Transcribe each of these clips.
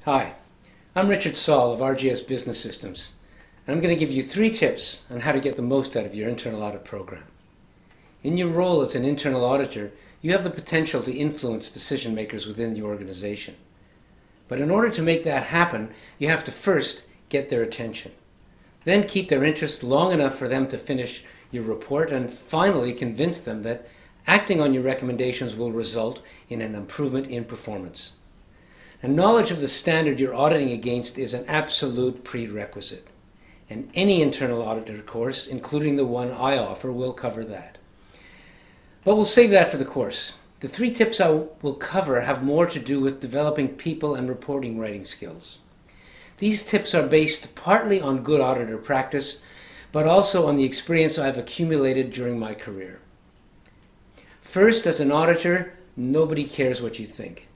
Hi, I'm Richard Saul of RJS Business Systems, and I'm going to give you 3 tips on how to get the most out of your internal audit program. In your role as an internal auditor, you have the potential to influence decision makers within the organization. But in order to make that happen, you have to first get their attention. Then keep their interest long enough for them to finish your report, and finally convince them that acting on your recommendations will result in an improvement in performance. And knowledge of the standard you're auditing against is an absolute prerequisite. And any internal auditor course, including the one I offer, will cover that. But we'll save that for the course. The 3 tips I will cover have more to do with developing people and reporting writing skills. These tips are based partly on good auditor practice, but also on the experience I've accumulated during my career. First, as an auditor, nobody cares what you think.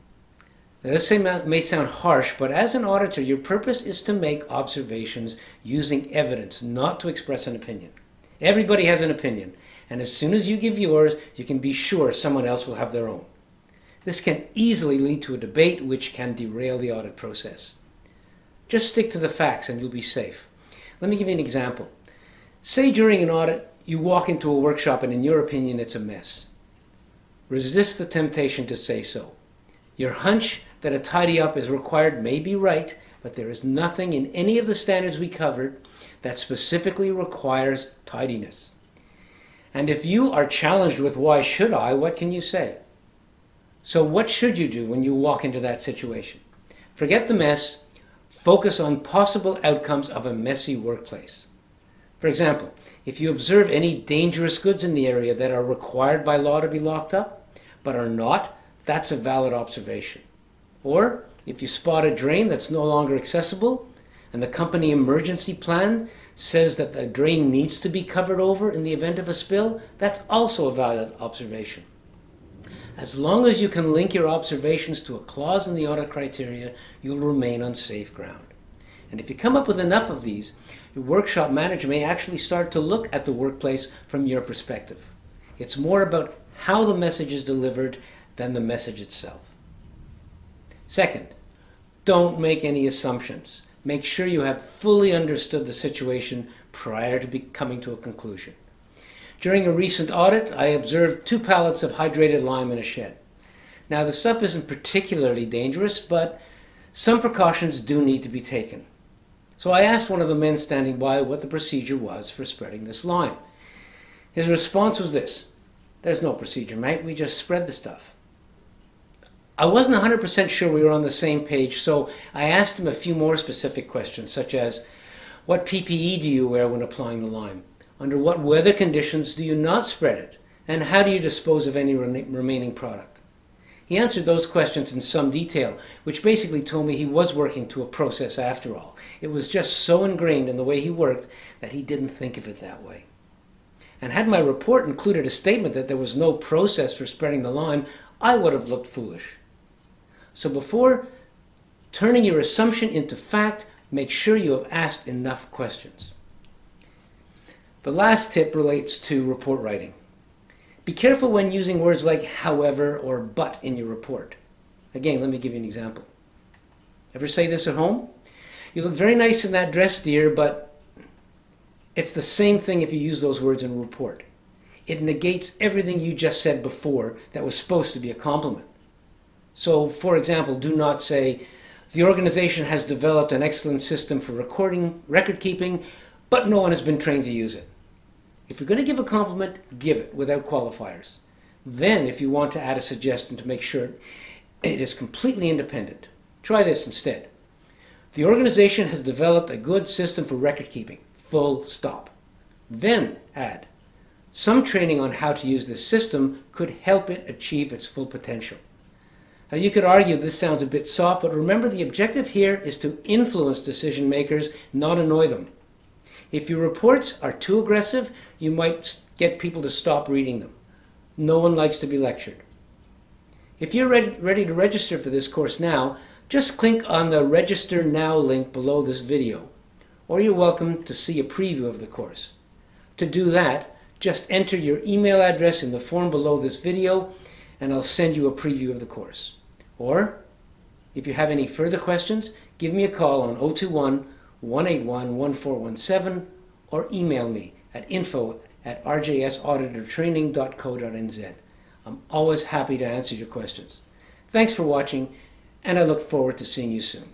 Now, this may sound harsh, but as an auditor, your purpose is to make observations using evidence, not to express an opinion. Everybody has an opinion, and as soon as you give yours, you can be sure someone else will have their own. This can easily lead to a debate which can derail the audit process. Just stick to the facts and you'll be safe. Let me give you an example. Say during an audit, you walk into a workshop and in your opinion it's a mess. Resist the temptation to say so. Your hunch that a tidy up is required may be right, but there is nothing in any of the standards we covered that specifically requires tidiness. And if you are challenged with why should I, what can you say? So what should you do when you walk into that situation? Forget the mess, focus on possible outcomes of a messy workplace. For example, if you observe any dangerous goods in the area that are required by law to be locked up, but are not, that's a valid observation. Or if you spot a drain that's no longer accessible and the company emergency plan says that the drain needs to be covered over in the event of a spill, that's also a valid observation. As long as you can link your observations to a clause in the audit criteria, you'll remain on safe ground. And if you come up with enough of these, your workshop manager may actually start to look at the workplace from your perspective. It's more about how the message is delivered than the message itself. Second, don't make any assumptions. Make sure you have fully understood the situation prior to coming to a conclusion. During a recent audit, I observed 2 pallets of hydrated lime in a shed. Now, the stuff isn't particularly dangerous, but some precautions do need to be taken. So I asked one of the men standing by what the procedure was for spreading this lime. His response was this: "There's no procedure, mate. We just spread the stuff." I wasn't 100% sure we were on the same page, so I asked him a few more specific questions, such as, what PPE do you wear when applying the lime? Under what weather conditions do you not spread it? And how do you dispose of any remaining product? He answered those questions in some detail, which basically told me he was working to a process after all. It was just so ingrained in the way he worked that he didn't think of it that way. And had my report included a statement that there was no process for spreading the lime, I would have looked foolish. So before turning your assumption into fact, make sure you have asked enough questions. The last tip relates to report writing. Be careful when using words like however or but in your report. Again, let me give you an example. Ever say this at home? "You look very nice in that dress, dear, but..." It's the same thing if you use those words in a report. It negates everything you just said before that was supposed to be a compliment. So, for example, do not say, "The organization has developed an excellent system for record keeping, but no one has been trained to use it." If you're going to give a compliment, give it without qualifiers. Then, if you want to add a suggestion to make sure it is completely independent, try this instead. "The organization has developed a good system for record keeping, full stop." Then add, "Some training on how to use this system could help it achieve its full potential." Now, you could argue this sounds a bit soft, but remember the objective here is to influence decision makers, not annoy them. If your reports are too aggressive, you might get people to stop reading them. No one likes to be lectured. If you're ready to register for this course now, just click on the Register Now link below this video, or you're welcome to see a preview of the course. To do that, just enter your email address in the form below this video, and I'll send you a preview of the course. Or If you have any further questions, give me a call on 021-181-1417 or email me at info@rjsauditortraining.co.nz. I'm always happy to answer your questions. Thanks for watching, and I look forward to seeing you soon.